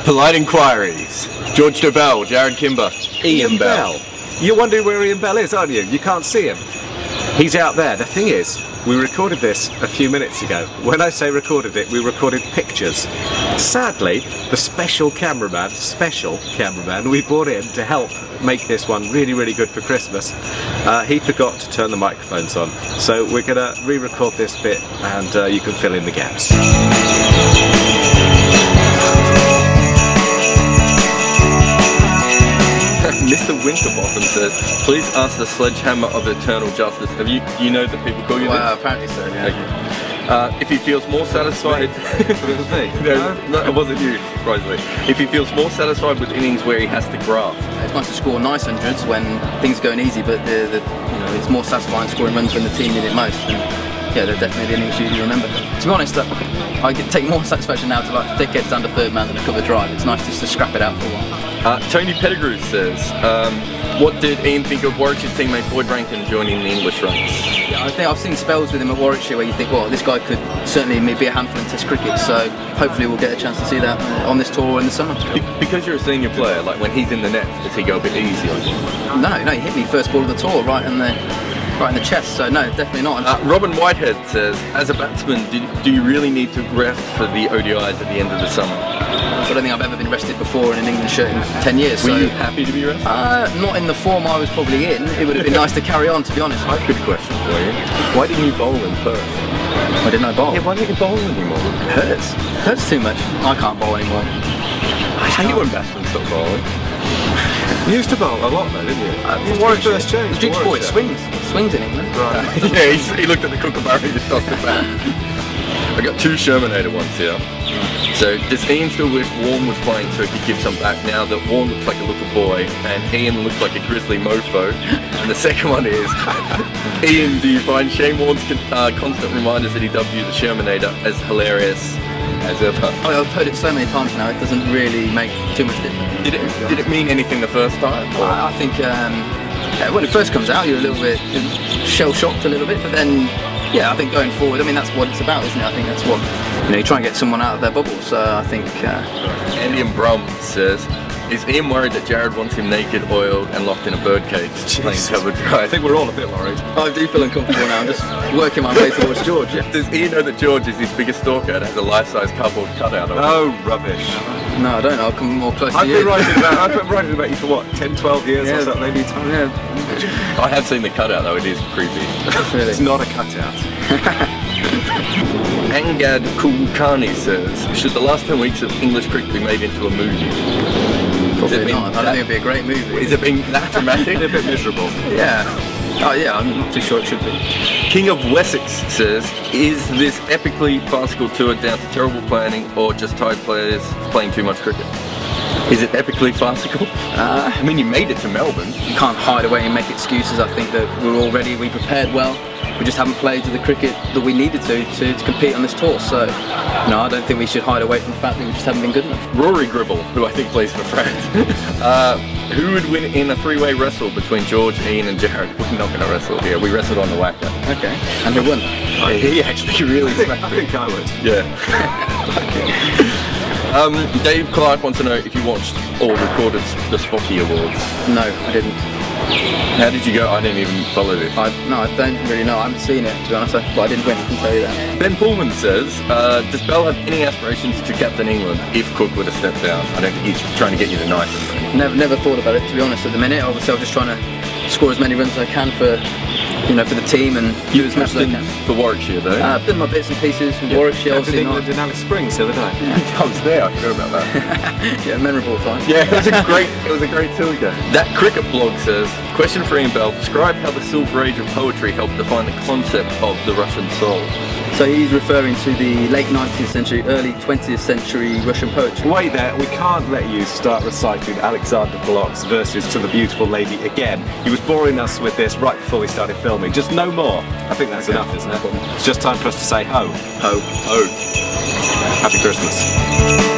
Polite Enquiries. George Dobell, Jared Kimber, Ian Bell. You're wondering where Ian Bell is, aren't you? You can't see him. He's out there. The thing is, we recorded this a few minutes ago. When I say recorded it, we recorded pictures. Sadly, the special cameraman we brought in to help make this one really, really good for Christmas, he forgot to turn the microphones on. So we're going to re-record this bit and you can fill in the gaps. Mr. Winterbottom says, please ask the sledgehammer of eternal justice. Do you know that people call you this? Well, apparently so, yeah. Okay. If he feels more satisfied... No, it wasn't you, surprisingly. If he feels more satisfied with innings where he has to graft. It's nice to score nice hundreds when things are going easy, but it's more satisfying scoring runs when the team need it most. And yeah, they're definitely the innings you remember. To be honest, I take more satisfaction now to like thick heads under third man than a cover drive. It's nice just to scrap it out for a while. Tony Pettigrew says, what did Ian think of Warwickshire teammate Boyd Rankin joining the English ranks? Yeah, I think I've seen spells with him at Warwickshire where you think, well, this guy could certainly be a handful in Test cricket, so hopefully we'll get a chance to see that on this tour in the summer. Because you're a senior player, like when he's in the nets, does he go a bit easy on you? No, he hit me first ball of the tour right in the chest, so no, definitely not. Robin Whitehead says, as a batsman, do you really need to rest for the ODIs at the end of the summer? I don't think I've ever been rested before in an England shirt in 10 years. Were you happy to be rested? Not in the form I was probably in. It would have been nice to carry on, to be honest. I have a good question for you. Why didn't you bowl in Perth? Why didn't I bowl? Yeah, why don't you bowl anymore? It hurts. It hurts too much. I can't bowl anymore. I hate when batsmen stop bowling. You used to bowl a lot though, didn't you? Warwickshire first change. Duke's boy, it swings in England. Right. Yeah, he looked at the Kookaburra and just tossed it back. I got two Sherminator ones here. So, does Ian still wish Warren was playing so he could give some back now that Warren looks like a little boy and Ian looks like a grizzly mofo? And the second one is, Ian, do you find Shane Warne's constant reminders that he dubbed you the Sherminator as hilarious as ever? I've heard it so many times now, it doesn't really make too much difference. Did it mean anything the first time? I think when it first comes out, you're a little bit shell-shocked a little bit, but then yeah, I think going forward, I mean, that's what it's about, isn't it? I think that's what, you try and get someone out of their bubble, so I think... Andy and Brum says, is Ian worried that Jared wants him naked, oiled and locked in a birdcage playing cover drive? I think we're all a bit worried. I do feel uncomfortable now, I'm just working my way towards George. Yeah. Does Ian know that George is his biggest stalker and has a life-size cardboard cutout of him? Oh, rubbish. No, I don't know, I'll come more close to you. I've been writing about you for what, 10, 12 years or something? Maybe time. Yeah. I have seen the cutout though, it is creepy. Really? It's not a cutout. Angad Kulkarni says, should the last 10 weeks of English cricket be made into a movie? Probably not. I don't think it'd be a great movie. Is it being that dramatic? A bit miserable. Yeah. Oh yeah, I'm not too sure it should be. King of Wessex says, is this epically farcical tour down to terrible planning or just tired players playing too much cricket? Is it epically farcical? I mean, you made it to Melbourne. You can't hide away and make excuses. I think that we prepared well. We just haven't played to the cricket that we needed to compete on this tour. So, no, I don't think we should hide away from the fact that we just haven't been good enough. Rory Gribble, who I think plays for France. Who would win in a three-way wrestle between George, Ian and Jared? We're not going to wrestle here. We wrestled on the whacker. Okay. And who won? He actually really smacked me. I think I would. Yeah. Dave Clark wants to know if you watched or recorded the Spotty Awards. No, I didn't. How did you go? I didn't even follow this. No, I don't really know. I haven't seen it, to be honest, but I didn't win, I can tell you that. Ben Pullman says, does Bell have any aspirations to captain England if Cook were to step down? I don't think he's trying to get you the knife. Never thought about it, to be honest, at the minute. Obviously, I'm just trying to score as many runs as I can for the team and do as much as I can. For Warwickshire though? I've done my bits and pieces with Warwickshire, obviously not. In Alice Springs the other day. I was there, I forgot about that. Yeah, memorable time. Yeah, it was a great tour ago. That cricket blog says, question for Ian Bell, describe how the Silver Age of poetry helped define the concept of the Russian soul. So he's referring to the late 19th century, early 20th century Russian poetry. Wait there, we can't let you start reciting Alexander Blok's verses to the beautiful lady again. He was boring us with this right before we started filming. Just no more. I think that's enough, isn't it? It's just time for us to say ho. Ho. Ho. Happy Christmas.